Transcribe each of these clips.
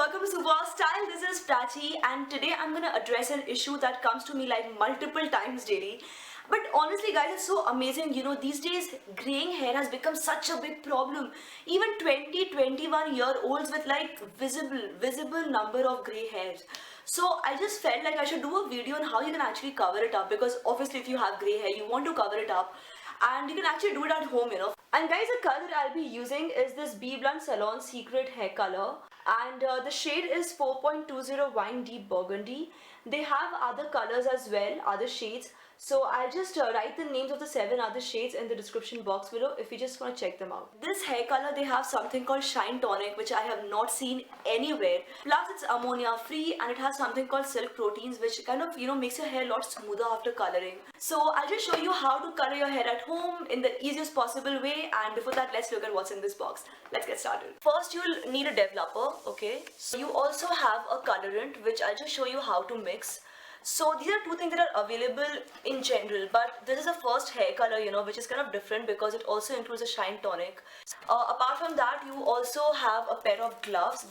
welcome to Super Style. This is Prachi, and today I'm gonna address an issue that comes to me like multiple times daily. But honestly, guys, it's so amazing. You know, these days, graying hair has become such a big problem. Even 20, 21-year-olds with like visible number of gray hairs. So I just felt like I should do a video on how you can actually cover it up, because obviously if you have gray hair, you want to cover it up. And you can actually do it at home, you know. And guys, the color I'll be using is this BBlunt Salon Secret Hair Color, and the shade is 4.20 Wine Deep Burgundy. They have other colors as well, other shades. So I'll just write the names of the 7 other shades in the description box below if you just want to check them out. This hair color, they have something called Shine Tonic, which I have not seen anywhere. Plus it's ammonia free, and it has something called Silk Proteins, which kind of, you know, makes your hair a lot smoother after coloring. So I'll just show you how to color your hair at home in the easiest possible way, and before that, let's look at what's in this box. Let's get started. First, you'll need a developer, okay? So you also have a colorant, which I'll just show you how to mix. So these are two things that are available in general, but this is the first hair color, you know, which is kind of different because it also includes a Shine Tonic. Apart from that, you also have a pair of gloves,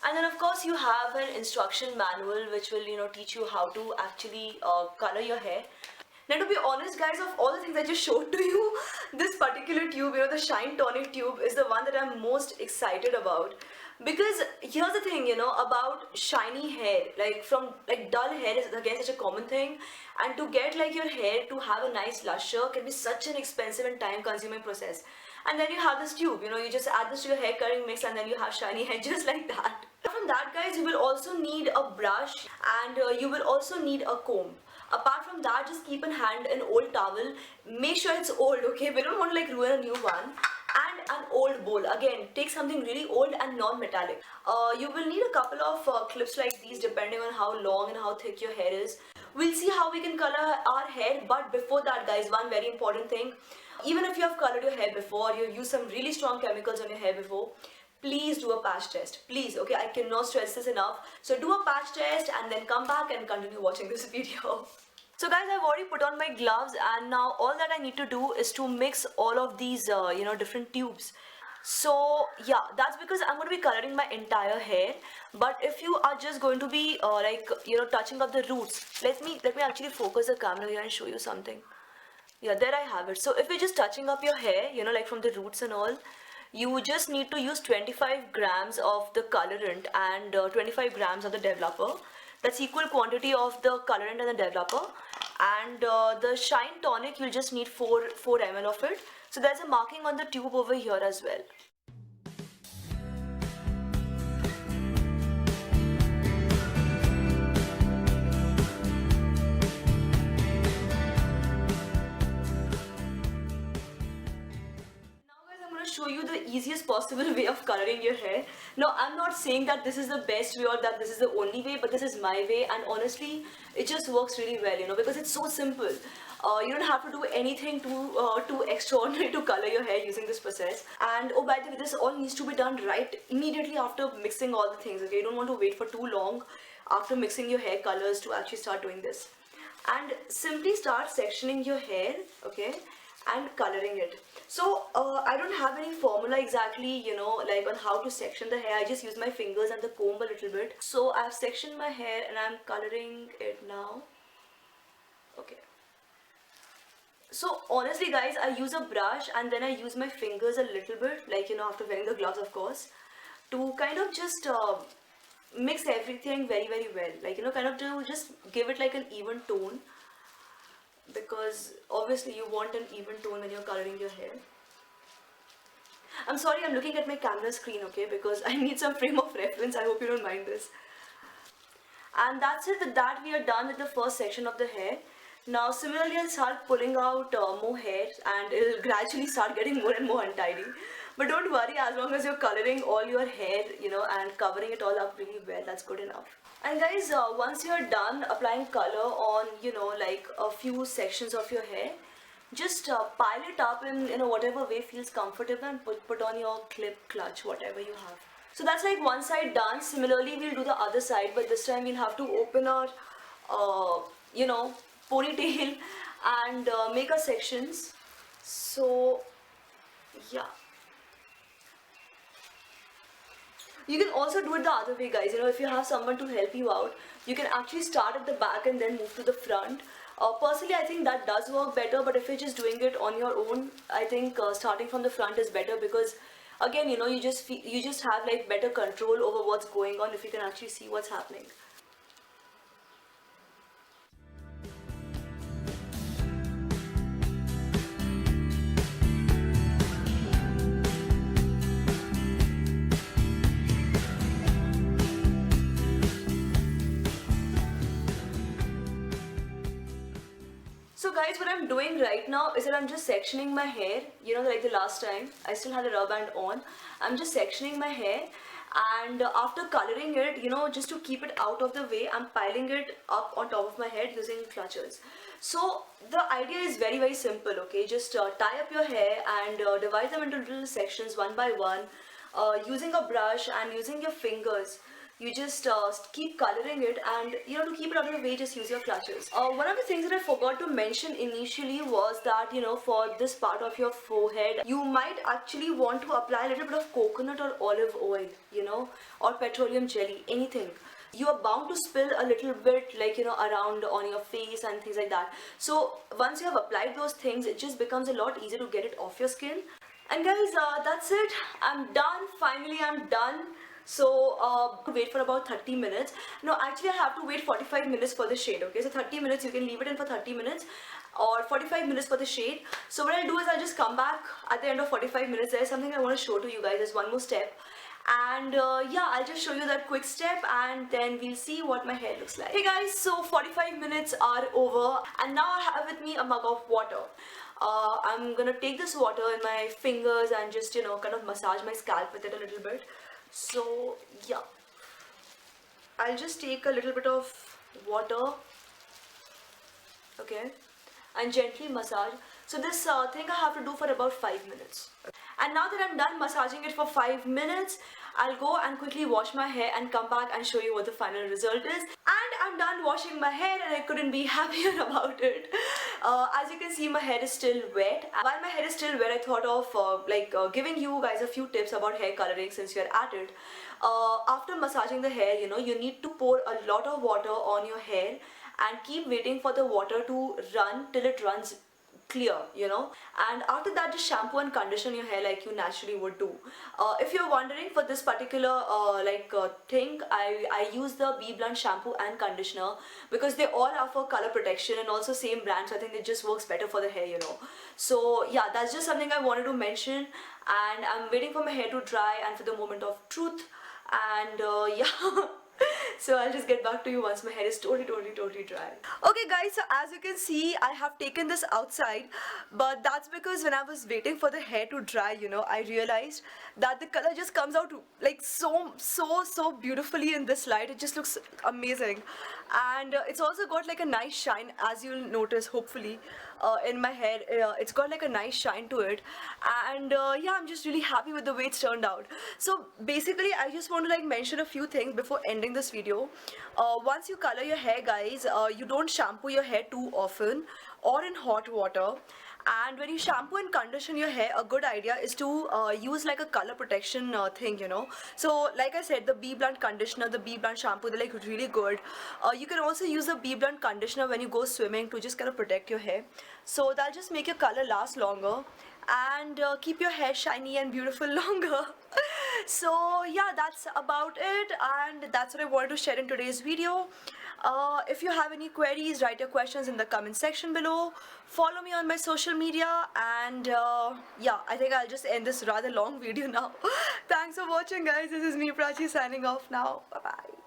and then of course you have an instruction manual which will, you know, teach you how to actually color your hair. Now, to be honest, guys, of all the things I just showed to you, this particular tube, you know, the Shine Tonic tube, is the one that I'm most excited about. Because here's the thing, you know, about shiny hair, like from like dull hair is again such a common thing, and to get like your hair to have a nice lusher can be such an expensive and time consuming process. And then you have this tube, you know, you just add this to your hair coloring mix, and then you have shiny hair just like that. From that, guys, you will also need a brush, and you will also need a comb. Apart from that, just keep in hand an old towel. Make sure it's old, okay? We don't want to like ruin a new one. And an old bowl. Again, take something really old and non-metallic. You will need a couple of clips like these depending on how long and how thick your hair is. We'll see how we can color our hair, but before that, guys, one very important thing. Even if you have colored your hair before, you've used some really strong chemicals on your hair before, please do a patch test. Please, okay? I cannot stress this enough. So do a patch test and then come back and continue watching this video. So guys, I've already put on my gloves, and now all that I need to do is to mix all of these, you know, different tubes. So yeah, that's because I'm going to be coloring my entire hair. But if you are just going to be like, you know, touching up the roots, let me actually focus the camera here and show you something. Yeah, there I have it. So if you're just touching up your hair, you know, like from the roots and all, you just need to use 25 grams of the colorant and 25 grams of the developer. That's equal quantity of the colorant and the developer. And the Shine Tonic, you'll just need 4 ml of it. So there's a marking on the tube over here as well. Show you the easiest possible way of coloring your hair. Now, I'm not saying that this is the best way or that this is the only way, but this is my way, and honestly it just works really well, you know, because it's so simple. You don't have to do anything too extraordinary to color your hair using this process. And oh, by the way, this all needs to be done right immediately after mixing all the things, okay? You don't want to wait for too long after mixing your hair colors to actually start doing this. And simply start sectioning your hair, okay, and coloring it. So I don't have any formula exactly, you know, like on how to section the hair. I just use my fingers and the comb a little bit. So I've sectioned my hair and I'm coloring it now. Okay. So honestly, guys, I use a brush and then I use my fingers a little bit, like, you know, after wearing the gloves, of course, to kind of just mix everything very well, like, you know, kind of to just give it like an even tone, because obviously you want an even tone when you're coloring your hair. I'm sorry, I'm looking at my camera screen, okay, because I need some frame of reference. I hope you don't mind this. And that's it. With that, we are done with the first section of the hair. Now similarly, I'll start pulling out more hair, and it'll gradually start getting more and more untidy. But don't worry, as long as you're coloring all your hair, you know, and covering it all up really well, that's good enough. And guys, once you're done applying color on, you know, like a few sections of your hair, just pile it up in, you know, whatever way feels comfortable, and put on your clip, clutch, whatever you have. So that's like one side done. Similarly, we'll do the other side, but this time we'll have to open our, you know, ponytail and make our sections. So yeah. You can also do it the other way, guys. You know, if you have someone to help you out, you can actually start at the back and then move to the front. Personally, I think that does work better, but if you're just doing it on your own, I think starting from the front is better, because again, you know, you just have like better control over what's going on if you can actually see what's happening. So guys, what I'm doing right now is that I'm just sectioning my hair. You know, like the last time, I still had a rubber band on. I'm just sectioning my hair, and after coloring it, you know, just to keep it out of the way, I'm piling it up on top of my head using clutches. So the idea is very, very simple, okay? Just tie up your hair and divide them into little sections one by one, using a brush and using your fingers. You just keep coloring it, and you know, to keep it out of the way, just use your clutches. One of the things that I forgot to mention initially was that, you know, for this part of your forehead, you might actually want to apply a little bit of coconut or olive oil, you know, or petroleum jelly, anything. You are bound to spill a little bit, like, you know, around on your face and things like that. So once you have applied those things, it just becomes a lot easier to get it off your skin. And guys, that's it. I'm done. Finally, I'm done. So wait for about 30 minutes. No, actually I have to wait 45 minutes for the shade, okay? So 30 minutes, you can leave it in for 30 minutes or 45 minutes for the shade. So what I'll do is I'll just come back at the end of 45 minutes. There's something I want to show to you guys. There's one more step. And yeah, I'll just show you that quick step, and then we'll see what my hair looks like. Hey guys, so 45 minutes are over, and now I have with me a mug of water. I'm gonna take this water in my fingers and just, you know, kind of massage my scalp with it a little bit. So yeah, I'll just take a little bit of water, okay, and gently massage. So this thing I have to do for about 5 minutes. And now that I'm done massaging it for 5 minutes, I'll go and quickly wash my hair and come back and show you what the final result is. And I'm done washing my hair, and I couldn't be happier about it. As you can see, my hair is still wet. While my hair is still wet, I thought of giving you guys a few tips about hair coloring since you're at it. After massaging the hair, you know, you need to pour a lot of water on your hair and keep waiting for the water to run till it runs clear, you know, and after that just shampoo and condition your hair like you naturally would do. If you're wondering, for this particular thing, I use the BBlunt shampoo and conditioner because they all are for color protection and also same brand, so I think it just works better for the hair, you know. So yeah, that's just something I wanted to mention, and I'm waiting for my hair to dry and for the moment of truth. And yeah. So I'll just get back to you once my hair is totally dry. Okay guys, so as you can see, I have taken this outside, but that's because when I was waiting for the hair to dry, you know, I realized that the color just comes out like so beautifully in this light. It just looks amazing, and it's also got like a nice shine, as you'll notice hopefully in my hair. It's got like a nice shine to it, and yeah, I'm just really happy with the way it's turned out. So basically I just want to like mention a few things before ending this video. Once you color your hair, guys, you don't shampoo your hair too often or in hot water. And when you shampoo and condition your hair, a good idea is to use like a color protection thing, you know. So like I said, the BBlunt conditioner, the BBlunt shampoo, they're like really good. You can also use the BBlunt conditioner when you go swimming to just kind of protect your hair. So that'll just make your color last longer and keep your hair shiny and beautiful longer. So yeah, that's about it, and that's what I wanted to share in today's video. If you have any queries, write your questions in the comment section below. Follow me on my social media, and yeah, I think I'll just end this rather long video now. Thanks for watching, guys. This is me, Prachi, signing off now. Bye bye.